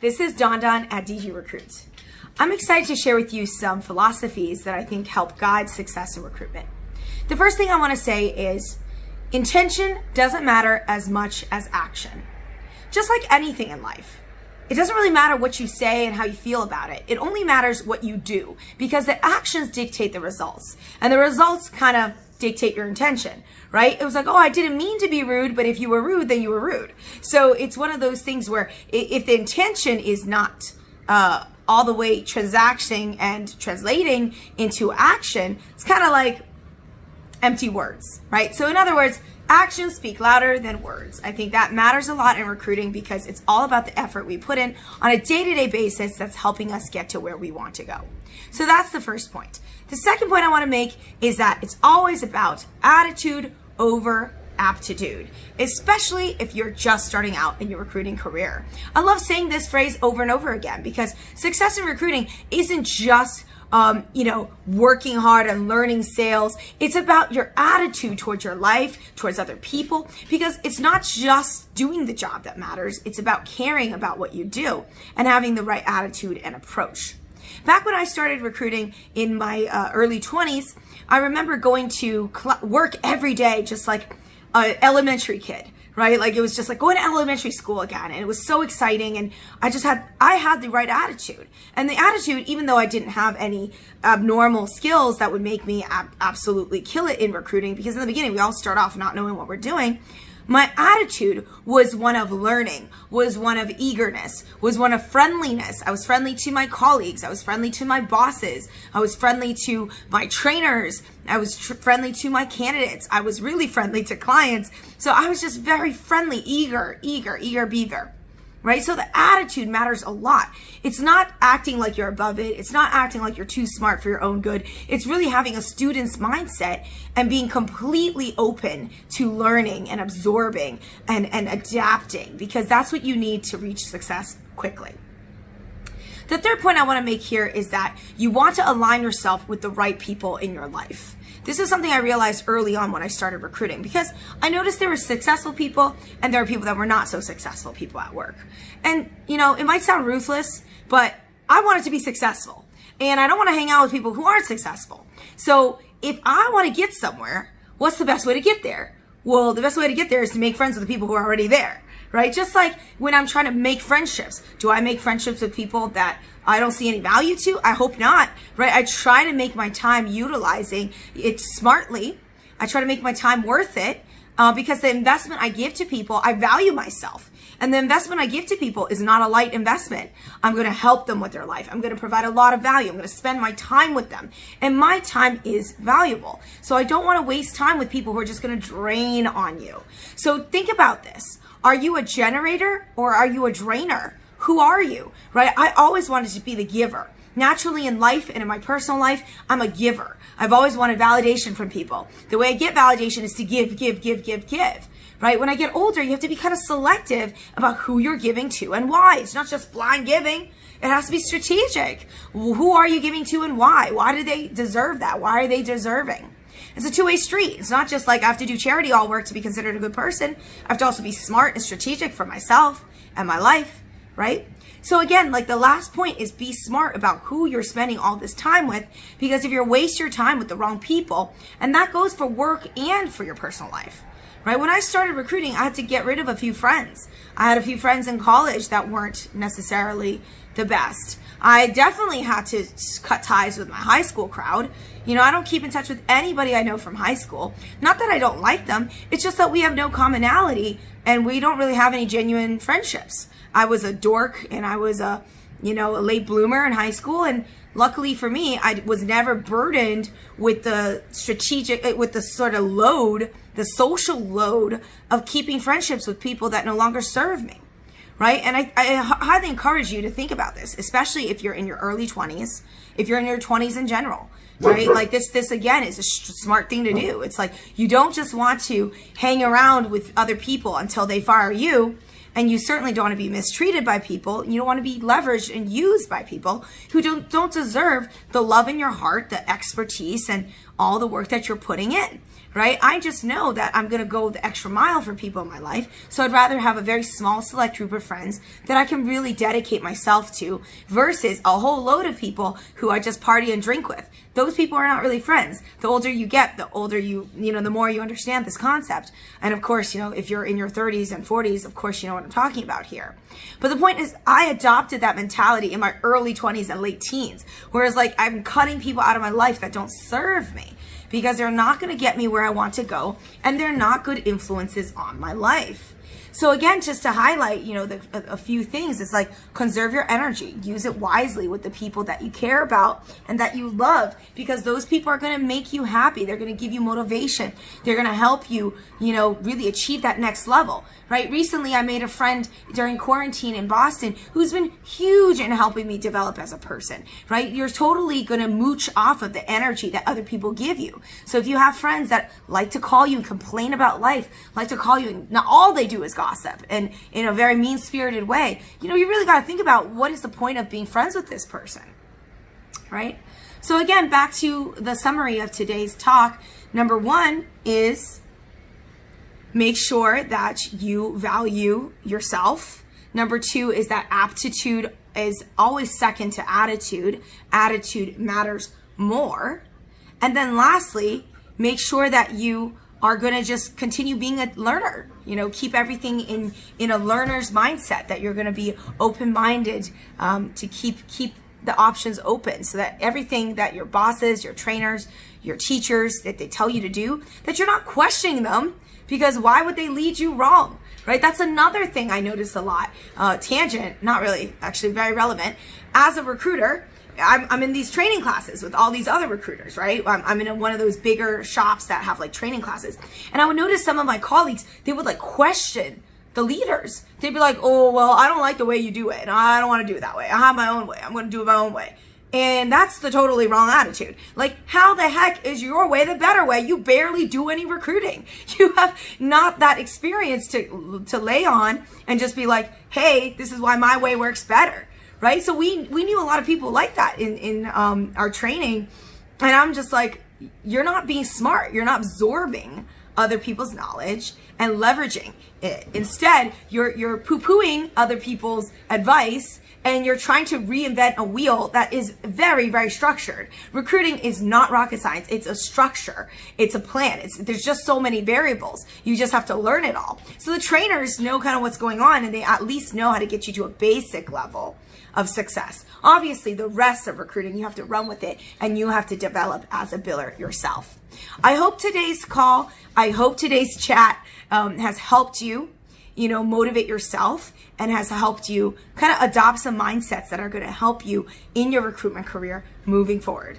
This is Dandan at DG Recruit. I'm excited to share with you some philosophies that I think help guide success in recruitment. The first thing I want to say is intention doesn't matter as much as action. Just like anything in life, it doesn't really matter what you say and how you feel about it. It only matters what you do, because the actions dictate the results, and the results kind of dictate your intention, right? It was like, oh, I didn't mean to be rude, but if you were rude, then you were rude. So it's one of those things where if the intention is not all the way transacting and translating into action, it's kind of like empty words, right? So in other words, actions speak louder than words. I think that matters a lot in recruiting because it's all about the effort we put in on a day-to-day basis that's helping us get to where we want to go. So that's the first point. The second point I want to make is that it's always about attitude over aptitude, especially if you're just starting out in your recruiting career. I love saying this phrase over and over again because success in recruiting isn't just working hard and learning sales. It's about your attitude towards your life, towards other people, because it's not just doing the job that matters. It's about caring about what you do and having the right attitude and approach. Back when I started recruiting in my early 20s, I remember going to work every day just like an elementary kid, right? Like it was just like going to elementary school again. And it was so exciting. And I had the right attitude. And the attitude, even though I didn't have any abnormal skills that would make me absolutely kill it in recruiting, because in the beginning, we all start off not knowing what we're doing. My attitude was one of learning, was one of eagerness, was one of friendliness. I was friendly to my colleagues. I was friendly to my bosses. I was friendly to my trainers. I was friendly to my candidates. I was really friendly to clients. So I was just very friendly, eager beaver. Right? So the attitude matters a lot. It's not acting like you're above it. It's not acting like you're too smart for your own good. It's really having a student's mindset and being completely open to learning and absorbing and adapting, because that's what you need to reach success quickly. The third point I want to make here is that you want to align yourself with the right people in your life. This is something I realized early on when I started recruiting, because I noticed there were successful people and there were people that were not so successful people at work. And, it might sound ruthless, but I wanted to be successful and I don't want to hang out with people who aren't successful. So if I want to get somewhere, what's the best way to get there? Well, the best way to get there is to make friends with the people who are already there, right? Just like when I'm trying to make friendships, do I make friendships with people that I don't see any value to? I hope not, right? I try to make my time utilizing it smartly. I try to make my time worth it because the investment I give to people, I value myself. And the investment I give to people is not a light investment. I'm going to help them with their life. I'm going to provide a lot of value. I'm going to spend my time with them. And my time is valuable. So I don't want to waste time with people who are just going to drain on you. So think about this. Are you a generator or are you a drainer? Who are you, right? I always wanted to be the giver. Naturally in life and in my personal life, I'm a giver. I've always wanted validation from people. The way I get validation is to give, right? When I get older, you have to be kind of selective about who you're giving to and why. It's not just blind giving. It has to be strategic. Who are you giving to and why? Why do they deserve that? Why are they deserving? It's a two-way street. It's not just like I have to do charity all work to be considered a good person. I have to also be smart and strategic for myself and my life, right? So again, like the last point is be smart about who you're spending all this time with, because if you waste your time with the wrong people, and that goes for work and for your personal life, right? When I started recruiting, I had to get rid of a few friends. I had a few friends in college that weren't necessarily the best. I definitely had to cut ties with my high school crowd. I don't keep in touch with anybody I know from high school. Not that I don't like them. It's just that we have no commonality and we don't really have any genuine friendships. I was a dork and I was a late bloomer in high school. And luckily for me, I was never burdened with the sort of load, the social load of keeping friendships with people that no longer serve me. Right? And I highly encourage you to think about this, especially if you're in your early 20s, if you're in your 20s in general, right? Like this again is a smart thing to do. It's like you don't just want to hang around with other people until they fire you. And you certainly don't want to be mistreated by people. You don't want to be leveraged and used by people who don't deserve the love in your heart, the expertise, and all the work that you're putting in, right? I just know that I'm going to go the extra mile for people in my life. So I'd rather have a very small select group of friends that I can really dedicate myself to versus a whole load of people who I just party and drink with. Those people are not really friends. The older you get, the older the more you understand this concept. And of course, if you're in your 30s and 40s, of course, you know what I'm talking about here. But the point is, I adopted that mentality in my early 20s and late teens, whereas like I'm cutting people out of my life that don't serve me because they're not going to get me where I want to go and they're not good influences on my life. So again, just to highlight, a few things, it's like conserve your energy, use it wisely with the people that you care about and that you love, because those people are going to make you happy. They're going to give you motivation. They're going to help you, really achieve that next level, right? Recently, I made a friend during quarantine in Boston who's been huge in helping me develop as a person, right? You're totally going to mooch off of the energy that other people give you. So if you have friends that like to call you and complain about life, like to call you and not all they do is gossip and in a very mean-spirited way, you really got to think about what is the point of being friends with this person, right? So again, back to the summary of today's talk. Number one is make sure that you value yourself. Number two is that aptitude is always second to attitude. Attitude matters more. And then lastly, make sure that you are going to just continue being a learner. Keep everything in a learner's mindset, that you're going to be open-minded to keep the options open, so that everything that your bosses, your trainers, your teachers, that they tell you to do, that you're not questioning them, because why would they lead you wrong, right? That's another thing I notice a lot. Tangent, not really, actually very relevant. As a recruiter, I'm in these training classes with all these other recruiters, right? I'm in one of those bigger shops that have like training classes. And I would notice some of my colleagues, they would like question the leaders. They'd be like, oh, well, I don't like the way you do it. I don't want to do it that way. I have my own way. I'm going to do it my own way. And that's the totally wrong attitude. Like, how the heck is your way the better way? You barely do any recruiting. You have not that experience to lay on and just be like, hey, this is why my way works better. Right? So we knew a lot of people like that in our training. And I'm just like, you're not being smart. You're not absorbing other people's knowledge and leveraging it. Instead, you're poo-pooing other people's advice and you're trying to reinvent a wheel that is very, very structured. Recruiting is not rocket science. It's a structure. It's a plan. There's just so many variables. You just have to learn it all. So the trainers know kind of what's going on, and they at least know how to get you to a basic level of success. Obviously, the rest of recruiting, you have to run with it and you have to develop as a biller yourself. I hope today's call, I hope today's chat has helped you, motivate yourself, and has helped you kind of adopt some mindsets that are going to help you in your recruitment career moving forward.